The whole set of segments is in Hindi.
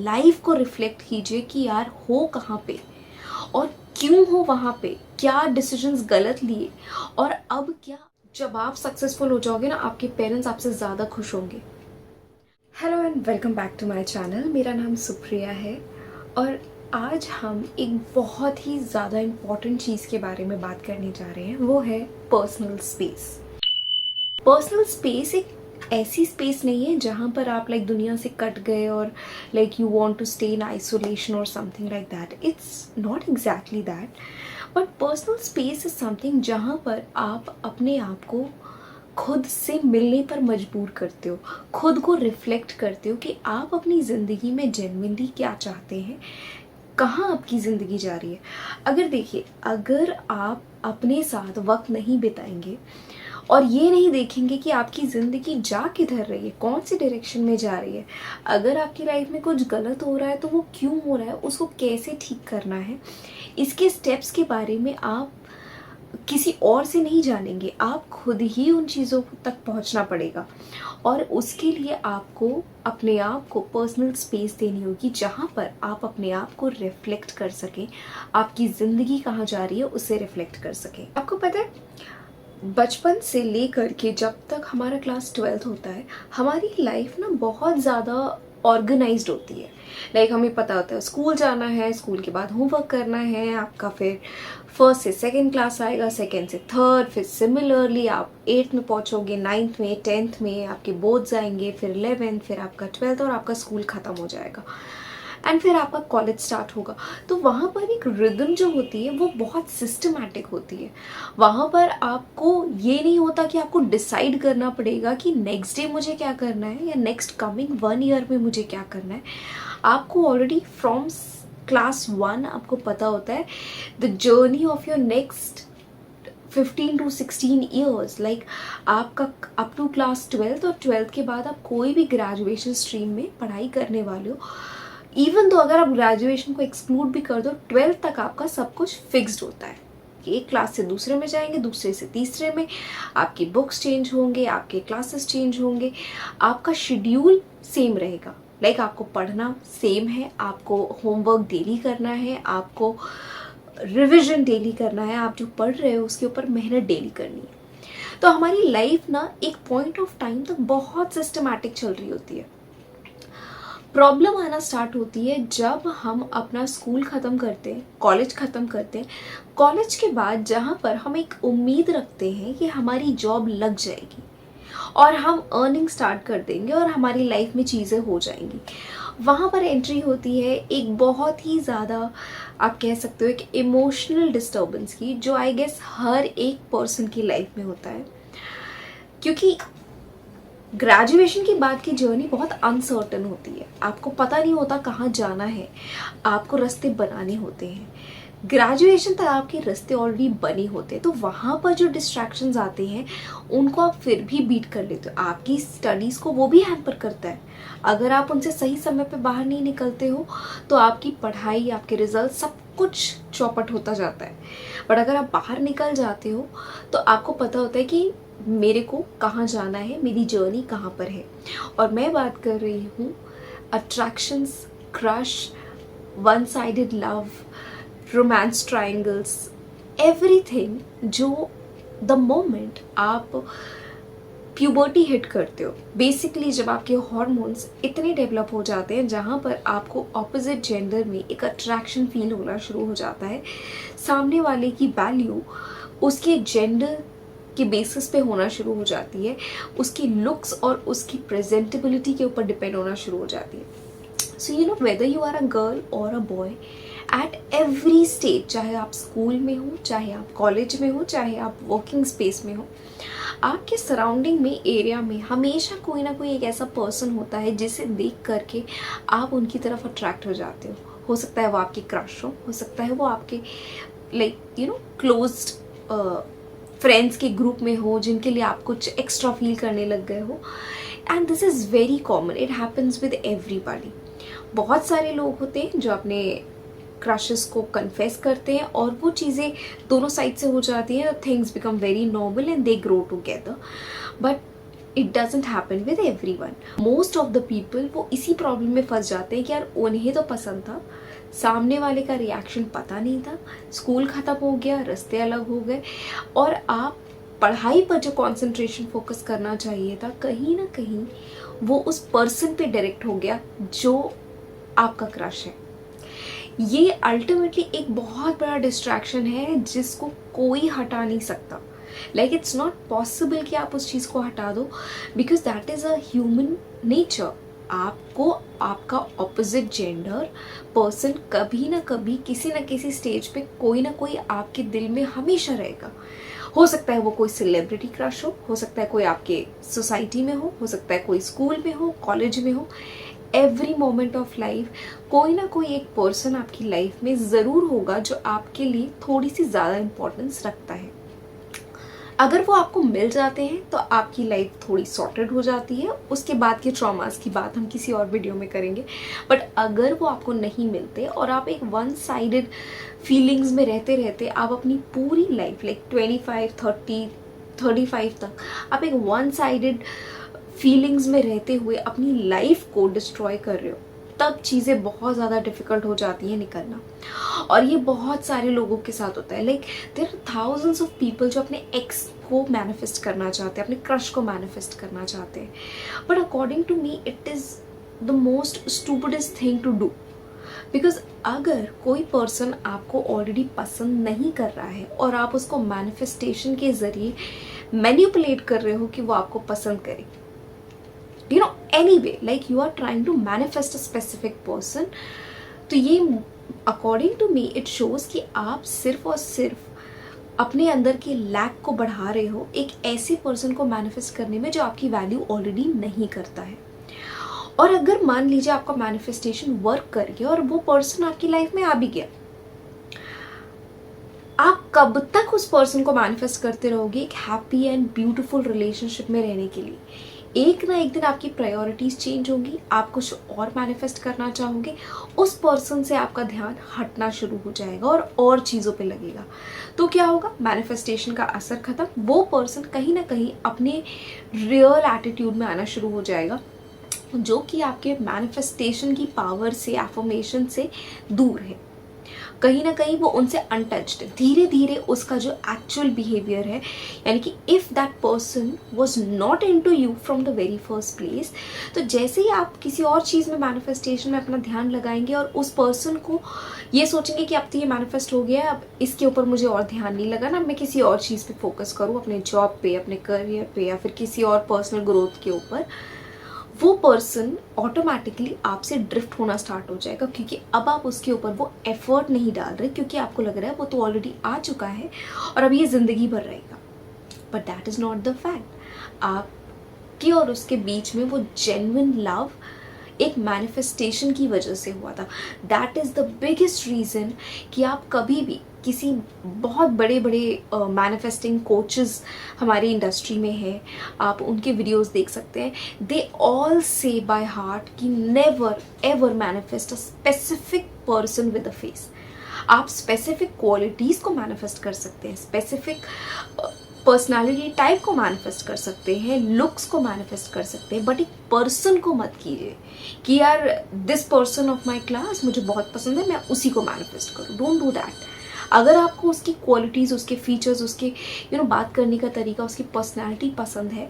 लाइफ को रिफ्लेक्ट कीजिए कि यार हो कहाँ पे और क्यों हो वहाँ पे, क्या डिसीजंस गलत लिए और अब क्या। जब आप सक्सेसफुल हो जाओगे ना, आपके पेरेंट्स आपसे ज़्यादा खुश होंगे। Hello and welcome back to my channel. मेरा नाम सुप्रिया है और आज हम एक बहुत ही ज़्यादा इम्पॉर्टेंट चीज़ के बारे में बात करने जा रहे हैं, वो है पर्सनल स्पेस। पर्सनल स्पेस एक ऐसी स्पेस नहीं है जहाँ पर आप लाइक दुनिया से कट गए और like you want to stay in isolation और something like that. It's not exactly that, but personal space is something जहाँ पर आप अपने आप को खुद से मिलने पर मजबूर करते हो, खुद को रिफ्लेक्ट करते हो कि आप अपनी ज़िंदगी में जेन्युइनली क्या चाहते हैं, कहाँ आपकी ज़िंदगी जा रही है। अगर देखिए, अगर आप अपने साथ वक्त नहीं बिताएंगे और ये नहीं देखेंगे कि आपकी ज़िंदगी जा किधर रही है, कौन सी डायरेक्शन में जा रही है, अगर आपकी लाइफ में कुछ गलत हो रहा है तो वो क्यों हो रहा है, उसको कैसे ठीक करना है, इसके स्टेप्स के बारे में आप किसी और से नहीं जानेंगे, आप खुद ही उन चीज़ों तक पहुंचना पड़ेगा। और उसके लिए आपको अपने आप को पर्सनल स्पेस देनी होगी जहाँ पर आप अपने आप को रिफ्लेक्ट कर सकें, आपकी ज़िंदगी कहाँ जा रही है उसे रिफ्लेक्ट कर सकें। आपको पता है, बचपन से लेकर के जब तक हमारा क्लास 12th होता है, हमारी लाइफ ना बहुत ज़्यादा ऑर्गेनाइज्ड होती है। लाइक हमें पता होता है स्कूल जाना है, स्कूल के बाद होमवर्क करना है आपका, फिर फर्स्ट से सेकंड क्लास आएगा, सेकंड से थर्ड, फिर सिमिलरली आप 8th में पहुंचोगे, 9th में, 10th में आपके बोर्ड्स आएंगे, फिर 11th, फिर आपका 12th और आपका स्कूल ख़त्म हो जाएगा एंड फिर आपका कॉलेज स्टार्ट होगा। तो वहाँ पर एक रिदम जो होती है वो बहुत सिस्टमैटिक होती है। वहाँ पर आपको ये नहीं होता कि आपको डिसाइड करना पड़ेगा कि नेक्स्ट डे मुझे क्या करना है या नेक्स्ट कमिंग 1 ईयर में मुझे क्या करना है। आपको ऑलरेडी फ्रॉम क्लास 1 आपको पता होता है the journey of your next 15 to 16 years. Like आपका अप टू क्लास 12th और 12th के बाद आप कोई भी ग्रेजुएशन स्ट्रीम में पढ़ाई करने वाले हो, इवन तो अगर आप ग्रेजुएशन को एक्सक्लूड भी कर दो, 12th तक आपका सब कुछ फिक्स्ड होता है। एक क्लास से दूसरे में जाएंगे, दूसरे से तीसरे में, आपकी बुक्स चेंज होंगे, आपके क्लासेस चेंज होंगे, आपका शेड्यूल सेम रहेगा। लाइक आपको पढ़ना सेम है, आपको होमवर्क डेली करना है, आपको रिविजन डेली करना है, आप जो पढ़ रहे हो उसके ऊपर मेहनत डेली करनी है। तो हमारी लाइफ ना एक पॉइंट ऑफ टाइम तक बहुत सिस्टमैटिक चल रही होती है। प्रॉब्लम आना स्टार्ट होती है जब हम अपना स्कूल ख़त्म करते हैं, कॉलेज ख़त्म करते हैं। कॉलेज के बाद जहाँ पर हम एक उम्मीद रखते हैं कि हमारी जॉब लग जाएगी और हम अर्निंग स्टार्ट कर देंगे और हमारी लाइफ में चीज़ें हो जाएंगी, वहाँ पर एंट्री होती है एक बहुत ही ज़्यादा, आप कह सकते हो एक इमोशनल डिस्टर्बेंस की, जो आई गेस हर एक पर्सन की लाइफ में होता है। क्योंकि ग्रेजुएशन के बाद की जर्नी बहुत अनसर्टन होती है, आपको पता नहीं होता कहाँ जाना है, आपको रास्ते बनाने होते हैं। ग्रेजुएशन तक आपके रास्ते ऑलरेडी बने होते हैं, तो वहाँ पर जो डिस्ट्रैक्शंस आते हैं उनको आप फिर भी बीट कर लेते हो। आपकी स्टडीज़ को वो भी हैम्पर करता है। अगर आप उनसे सही समय पे बाहर नहीं निकलते हो तो आपकी पढ़ाई, आपके रिजल्ट, सब कुछ चौपट होता जाता है। बट अगर आप बाहर निकल जाते हो तो आपको पता होता है कि मेरे को कहाँ जाना है, मेरी जर्नी कहाँ पर है। और मैं बात कर रही हूँ attractions, crush, one sided love, romance triangles, everything, जो द मोमेंट आप प्यूबर्टी हिट करते हो, बेसिकली जब आपके हार्मोन्स इतने डेवलप हो जाते हैं जहाँ पर आपको ऑपोजिट जेंडर में एक अट्रैक्शन फील होना शुरू हो जाता है। सामने वाले की वैल्यू उसके जेंडर के बेसिस पे होना शुरू हो जाती है, उसकी लुक्स और उसकी प्रेजेंटेबिलिटी के ऊपर डिपेंड होना शुरू हो जाती है। So you know, whether you are a girl or a boy, at every stage, चाहे आप स्कूल में हो, चाहे आप कॉलेज में हो, चाहे आप वर्किंग स्पेस में हो, आपके सराउंडिंग में, एरिया में हमेशा कोई ना कोई एक ऐसा पर्सन होता है जिसे देख करके आप उनकी तरफ अट्रैक्ट हो जाते हो सकता है वो आपके क्रश हो सकता है वो आपके like you know closed friends के ग्रुप में हो, जिनके लिए आप कुछ एक्स्ट्रा फील करने लग गए हो। And this is very common, it happens with everybody. बहुत सारे लोग होते हैं जो अपने क्रशेस को कन्फेस करते हैं और वो चीज़ें दोनों साइड से हो जाती हैं, things become very normal and they grow together. But it doesn't happen with everyone. Most of the people वो इसी प्रॉब्लम में फंस जाते हैं कि यार उन्हें तो पसंद था, सामने वाले का रिएक्शन पता नहीं था, स्कूल ख़त्म हो गया, रास्ते अलग हो गए, और आप पढ़ाई पर जो कंसंट्रेशन फोकस करना चाहिए था कहीं ना कहीं वो उस पर्सन पे डायरेक्ट हो गया जो आपका क्रश है। ये अल्टीमेटली एक बहुत बड़ा डिस्ट्रैक्शन है जिसको कोई हटा नहीं सकता। लाइक इट्स नॉट पॉसिबल कि आप उस चीज़ को हटा दो, because that is a human nature. आपको आपका ऑपोजिट जेंडर पर्सन कभी ना कभी किसी ना किसी स्टेज पे कोई ना कोई आपके दिल में हमेशा रहेगा। हो सकता है वो कोई सेलिब्रिटी क्रश हो सकता है कोई आपके सोसाइटी में हो सकता है कोई स्कूल में हो, कॉलेज में हो। एवरी मोमेंट ऑफ लाइफ कोई ना कोई एक पर्सन आपकी लाइफ में ज़रूर होगा जो आपके लिए थोड़ी सी ज़्यादा इम्पोर्टेंस रखता है। अगर वो आपको मिल जाते हैं तो आपकी लाइफ थोड़ी सॉर्टेड हो जाती है। उसके बाद के ट्रॉमास की बात हम किसी और वीडियो में करेंगे। बट अगर वो आपको नहीं मिलते और आप एक वन साइडेड फीलिंग्स में रहते रहते आप अपनी पूरी लाइफ लाइक 25, 30, 35 तक आप एक वन साइडेड फीलिंग्स में रहते हुए अपनी लाइफ को डिस्ट्रॉय कर रहे हो, तब चीज़ें बहुत ज़्यादा डिफ़िकल्ट हो जाती हैं निकलना। और ये बहुत सारे लोगों के साथ होता है। Like there are thousands of people जो अपने एक्स को मैनिफेस्ट करना चाहते हैं, अपने क्रश को मैनिफेस्ट करना चाहते हैं, but according to me it is the most stupidest thing to do. Because अगर कोई पर्सन आपको ऑलरेडी पसंद नहीं कर रहा है और आप उसको मैनिफेस्टेशन के ज़रिए मैनिपुलेट कर रहे हो कि वो आपको पसंद करे, you know, anyway, like you are trying to manifest a specific person, तो ये according to me it shows कि आप सिर्फ और सिर्फ अपने अंदर के लैक को बढ़ा रहे हो एक ऐसे पर्सन को मैनिफेस्ट करने में जो आपकी वैल्यू ऑलरेडी नहीं करता है। और अगर मान लीजिए आपका मैनिफेस्टेशन वर्क कर गया और वो पर्सन आपकी लाइफ में आ भी गया, आप कब तक उस पर्सन को मैनिफेस्ट करते रहोगे एक हैप्पी एंड ब्यूटीफुल रिलेशनशिप में रहने के लिए? एक ना एक दिन आपकी प्रायोरिटीज़ चेंज होंगी, आप कुछ और मैनिफेस्ट करना चाहोगे, उस पर्सन से आपका ध्यान हटना शुरू हो जाएगा और चीज़ों पे लगेगा। तो क्या होगा? मैनिफेस्टेशन का असर ख़त्म, वो पर्सन कहीं ना कहीं अपने रियल एटीट्यूड में आना शुरू हो जाएगा जो कि आपके मैनिफेस्टेशन की पावर से, एफर्मेशन से दूर है। कहीं ना कहीं वो उनसे अनटच्ड है। धीरे धीरे उसका जो एक्चुअल बिहेवियर है, यानी कि if that person was not into you from the very first place, तो जैसे ही आप किसी और चीज़ में मैनिफेस्टेशन में अपना ध्यान लगाएंगे और उस पर्सन को ये सोचेंगे कि अब तो ये मैनिफेस्ट हो गया है, अब इसके ऊपर मुझे और ध्यान नहीं लगाना, मैं किसी और चीज़ पे फोकस करूँ, अपने जॉब पे, अपने करियर पे, या फिर किसी और पर्सनल ग्रोथ के ऊपर, वो पर्सन ऑटोमेटिकली आपसे ड्रिफ्ट होना स्टार्ट हो जाएगा। क्योंकि अब आप उसके ऊपर वो एफर्ट नहीं डाल रहे, क्योंकि आपको लग रहा है वो तो ऑलरेडी आ चुका है और अब ये ज़िंदगी भर रहेगा। But that is not the fact. आपके और उसके बीच में वो जेन्युइन लव एक मैनिफेस्टेशन की वजह से हुआ था। That is the biggest reason कि आप कभी भी किसी बहुत बड़े बड़े मैनिफेस्टिंग कोचेस हमारी इंडस्ट्री में है, आप उनके वीडियोस देख सकते हैं। दे ऑल से बाय हार्ट कि never ever manifest a specific person with a face. आप स्पेसिफिक क्वालिटीज़ को मैनिफेस्ट कर सकते हैं, स्पेसिफिक पर्सनालिटी टाइप को मैनिफेस्ट कर सकते हैं, लुक्स को मैनिफेस्ट कर सकते हैं, बट एक पर्सन को मत कीजिए कि यार this person of my class मुझे बहुत पसंद है, मैं उसी को मैनिफेस्ट करूँ। Don't do that. अगर आपको उसकी क्वालिटीज़, उसके फीचर्स, उसके बात करने का तरीका, उसकी पर्सनालिटी पसंद है,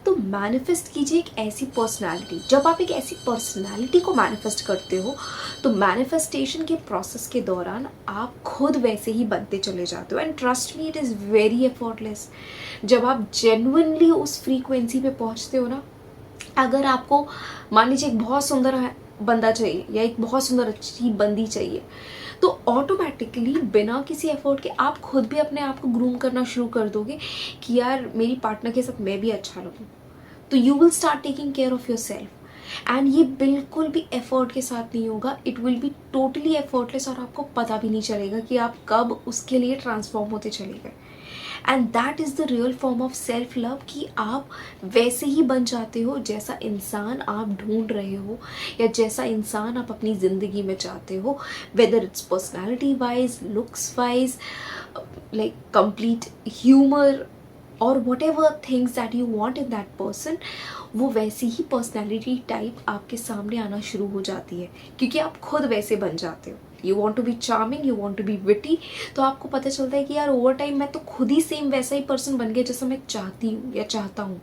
तो मैनिफेस्ट कीजिए एक ऐसी पर्सनालिटी। जब आप एक ऐसी पर्सनालिटी को मैनिफेस्ट करते हो तो मैनिफेस्टेशन के प्रोसेस के दौरान आप खुद वैसे ही बनते चले जाते हो। And trust me, it is very effortless. जब आप जेन्युइनली उस फ्रीक्वेंसी पे पहुंचते हो ना, अगर आपको मान लीजिए एक बहुत सुंदर बंदा चाहिए या एक बहुत सुंदर अच्छी बंदी चाहिए, तो ऑटोमेटिकली बिना किसी एफर्ट के आप खुद भी अपने आप को ग्रूम करना शुरू कर दोगे कि यार मेरी पार्टनर के साथ मैं भी अच्छा लगूँ। तो you will start taking care of your self. And ये बिल्कुल भी एफर्ट के साथ नहीं होगा, it will be totally effortless, और आपको पता भी नहीं चलेगा कि आप कब उसके लिए ट्रांसफॉर्म होते चले गए। And that is the real form of self love, कि आप वैसे ही बन जाते हो जैसा इंसान आप ढूंढ रहे हो या जैसा इंसान आप अपनी ज़िंदगी में चाहते हो, whether it's personality wise, looks wise, like complete humour, और whatever things that you want in that person, वो वैसी ही पर्सनैलिटी टाइप आपके सामने आना शुरू हो जाती है, क्योंकि आप खुद वैसे बन जाते हो. You want to be charming, you want to be witty. तो आपको पता चलता है कि यार ओवर टाइम मैं तो खुद ही सेम वैसा ही पर्सन बन गया जैसा मैं चाहती हूँ या चाहता हूँ.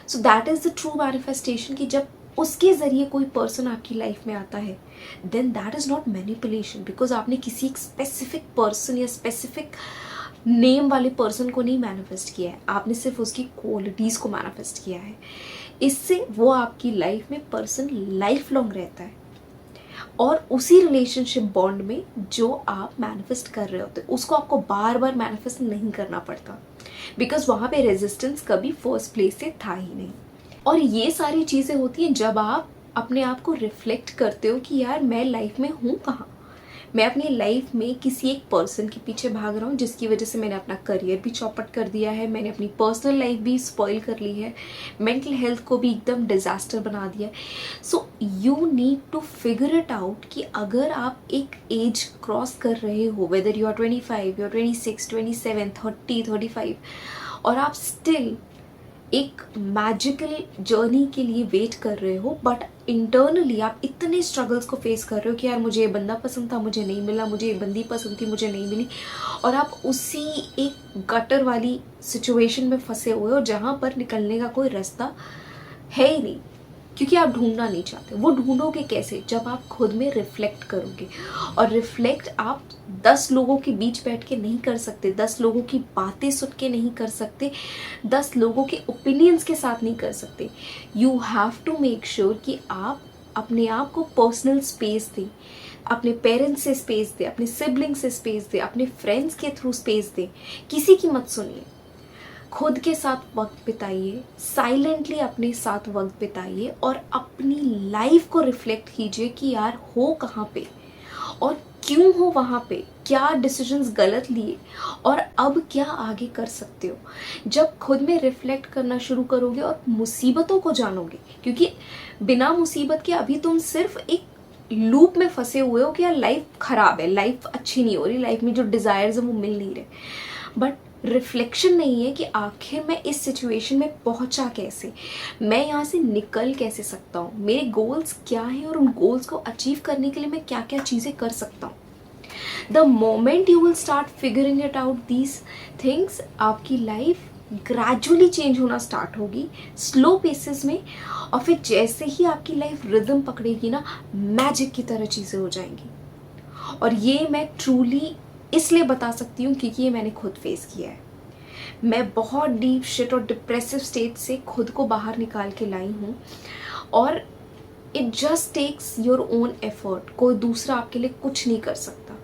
So that is the true manifestation, कि जब उसके ज़रिए कोई पर्सन आपकी लाइफ में आता है, then that is not manipulation, because आपने किसी एक स्पेसिफिक पर्सन या स्पेसिफिक नेम वाले पर्सन को नहीं मैनिफेस्ट किया है, आपने सिर्फ उसकी क्वालिटीज़ को मैनिफेस्ट किया है. इससे वो आपकी लाइफ में पर्सन लाइफ लॉन्ग रहता है, और उसी रिलेशनशिप बॉन्ड में जो आप मैनिफेस्ट कर रहे होते उसको आपको बार बार मैनिफेस्ट नहीं करना पड़ता, बिकॉज वहाँ पे रेजिस्टेंस कभी फर्स्ट प्लेस से था ही नहीं. और ये सारी चीज़ें होती हैं जब आप अपने आप को रिफ्लेक्ट करते हो कि यार मैं लाइफ में हूँ कहाँ. मैं अपनी लाइफ में किसी एक पर्सन के पीछे भाग रहा हूँ जिसकी वजह से मैंने अपना करियर भी चौपट कर दिया है, मैंने अपनी पर्सनल लाइफ भी स्पॉइल कर ली है, मेंटल हेल्थ को भी एकदम डिज़ास्टर बना दिया है. So you need to figure it out कि अगर आप एक एज क्रॉस कर रहे हो, whether you are 25, you are 26, 27, 30, 35, और आप स्टिल एक मैजिकल जर्नी के लिए वेट कर रहे हो, बट इंटरनली आप इतने स्ट्रगल्स को फेस कर रहे हो कि यार मुझे ये बंदा पसंद था, मुझे नहीं मिला, मुझे ये बंदी पसंद थी, मुझे नहीं मिली, और आप उसी एक गटर वाली सिचुएशन में फंसे हुए हो जहाँ पर निकलने का कोई रास्ता है ही नहीं, क्योंकि आप ढूंढना नहीं चाहते. वो ढूंढोगे कैसे? जब आप खुद में रिफ्लेक्ट करोगे. और रिफ्लेक्ट आप 10 लोगों के बीच बैठ के नहीं कर सकते, 10 लोगों की बातें सुन के नहीं कर सकते, 10 लोगों के ओपिनियंस के साथ नहीं कर सकते. You have to make sure कि आप अपने आप को पर्सनल स्पेस दें, अपने पेरेंट्स से स्पेस दें, अपने सिबलिंग्स से स्पेस दें, अपने फ्रेंड्स के थ्रू स्पेस दें. किसी की मत सुनिए. खुद के साथ वक्त बिताइए, साइलेंटली अपने साथ वक्त बिताइए, और अपनी लाइफ को रिफ्लेक्ट कीजिए कि यार हो कहाँ पे और क्यों हो वहाँ पे, क्या डिसीजंस गलत लिए और अब क्या आगे कर सकते हो. जब खुद में रिफ्लेक्ट करना शुरू करोगे और मुसीबतों को जानोगे, क्योंकि बिना मुसीबत के अभी तुम सिर्फ एक लूप में फंसे हुए हो कि यार लाइफ ख़राब है, लाइफ अच्छी नहीं हो रही, लाइफ में जो डिज़ायर्स हैं वो मिल नहीं रहे, बट रिफ्लेक्शन नहीं है कि आखिर मैं इस सिचुएशन में पहुंचा कैसे, मैं यहाँ से निकल कैसे सकता हूँ, मेरे गोल्स क्या हैं और उन गोल्स को अचीव करने के लिए मैं क्या क्या चीज़ें कर सकता हूँ. The moment you will start figuring it out these things, आपकी लाइफ ग्रेजुअली चेंज होना स्टार्ट होगी स्लो पेसेस में, और फिर जैसे ही आपकी लाइफ रिदम पकड़ेगी ना, मैजिक की तरह चीज़ें हो जाएंगी. और ये मैं ट्रूली इसलिए बता सकती हूँ क्योंकि ये मैंने खुद फेस किया है. मैं बहुत डीप शिट और डिप्रेसिव स्टेट से खुद को बाहर निकाल के लाई हूँ, और it just takes your own effort. कोई दूसरा आपके लिए कुछ नहीं कर सकता.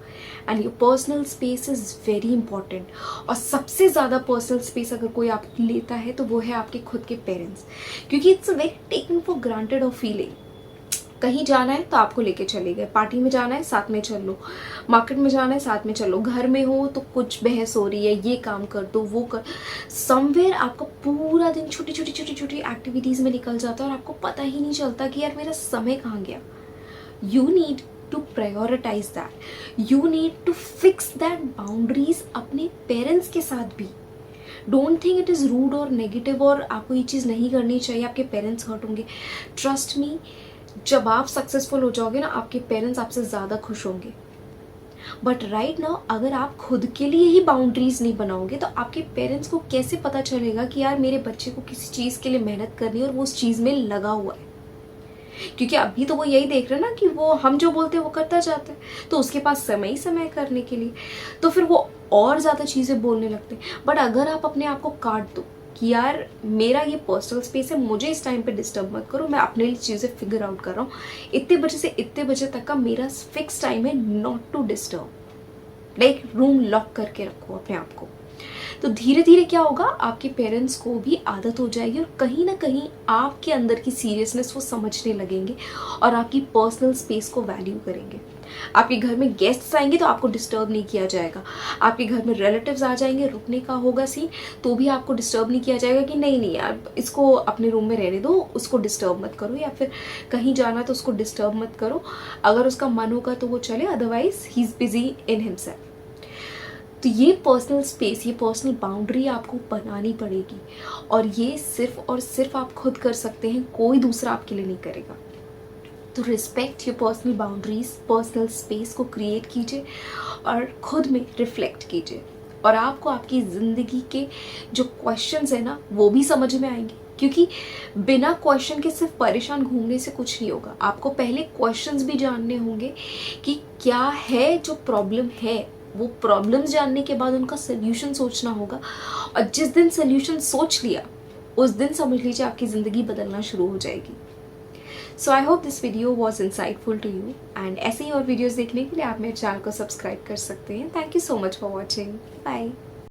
And your personal space is very important. और सबसे ज़्यादा पर्सनल स्पेस अगर कोई आप लेता है तो वो है आपके खुद के पेरेंट्स, क्योंकि it's a very taken for granted और फीलिंग. कहीं जाना है तो आपको लेके चले गए, पार्टी में जाना है साथ में चलो, मार्केट में जाना है साथ में चलो, घर में हो तो कुछ बहस हो रही है, ये काम कर दो वो कर, समवेयर आपका पूरा दिन छोटी छोटी छोटी छोटी एक्टिविटीज़ में निकल जाता है और आपको पता ही नहीं चलता कि यार मेरा समय कहाँ गया. You need to prioritise that, you need to fix that boundaries अपने पेरेंट्स के साथ भी. Don't think it is rude और नेगेटिव और आपको ये चीज़ नहीं करनी चाहिए, आपके पेरेंट्स हर्ट होंगे. ट्रस्ट मी, जब आप सक्सेसफुल हो जाओगे ना, आपके पेरेंट्स आपसे ज़्यादा खुश होंगे. बट राइट नाउ अगर आप खुद के लिए ही बाउंड्रीज नहीं बनाओगे तो आपके पेरेंट्स को कैसे पता चलेगा कि यार मेरे बच्चे को किसी चीज़ के लिए मेहनत करनी है और वो उस चीज़ में लगा हुआ है. क्योंकि अभी तो वो यही देख रहे हैं ना कि वो हम जो बोलते हैं वो करता जाता है, तो उसके पास समय ही समय करने के लिए, तो फिर वो और ज़्यादा चीज़ें बोलने लगते हैं. बट अगर आप अपने आप को काट दो कि यार मेरा ये पर्सनल स्पेस है, मुझे इस टाइम पे डिस्टर्ब मत करो, मैं अपने लिए चीज़ें फिगर आउट कर रहा हूँ, इतने बजे से इतने बजे तक का मेरा फिक्स टाइम है not to disturb. Like room lock करके रखो अपने आप को. तो धीरे धीरे क्या होगा, आपके पेरेंट्स को भी आदत हो जाएगी और कहीं ना कहीं आपके अंदर की सीरियसनेस वो समझने लगेंगे और आपकी पर्सनल स्पेस को वैल्यू करेंगे. आपके घर में गेस्ट्स आएंगे तो आपको डिस्टर्ब नहीं किया जाएगा. आपके घर में रिलेटिव्स आ जाएंगे, रुकने का होगा सीन, तो भी आपको डिस्टर्ब नहीं किया जाएगा कि नहीं नहीं यार इसको अपने रूम में रहने दो, उसको डिस्टर्ब मत करो, या फिर कहीं जाना तो उसको डिस्टर्ब मत करो. अगर उसका मन होगा तो वो चले, otherwise he is busy in himself. तो ये पर्सनल स्पेस, ये पर्सनल बाउंड्री आपको बनानी पड़ेगी, और ये सिर्फ और सिर्फ आप खुद कर सकते हैं, कोई दूसरा आपके लिए नहीं करेगा। तो respect your personal boundaries, personal space को क्रिएट कीजिए और खुद में रिफ्लेक्ट कीजिए, और आपको आपकी ज़िंदगी के जो क्वेश्चंस है ना वो भी समझ में आएंगे, क्योंकि बिना क्वेश्चन के सिर्फ परेशान घूमने से कुछ नहीं होगा। आपको पहले क्वेश्चंस भी जानने होंगे कि क्या है जो प्रॉब्लम है, वो प्रॉब्लम्स जानने के बाद उनका सोल्यूशन सोचना होगा, और जिस दिन सोल्यूशन सोच लिया उस दिन समझ लीजिए आपकी ज़िंदगी बदलना शुरू हो जाएगी। So I hope this video was insightful to you, and ऐसे ही और वीडियोज़ देखने के लिए आप मेरे चैनल को सब्सक्राइब कर सकते हैं। Thank you so much for watching. Bye.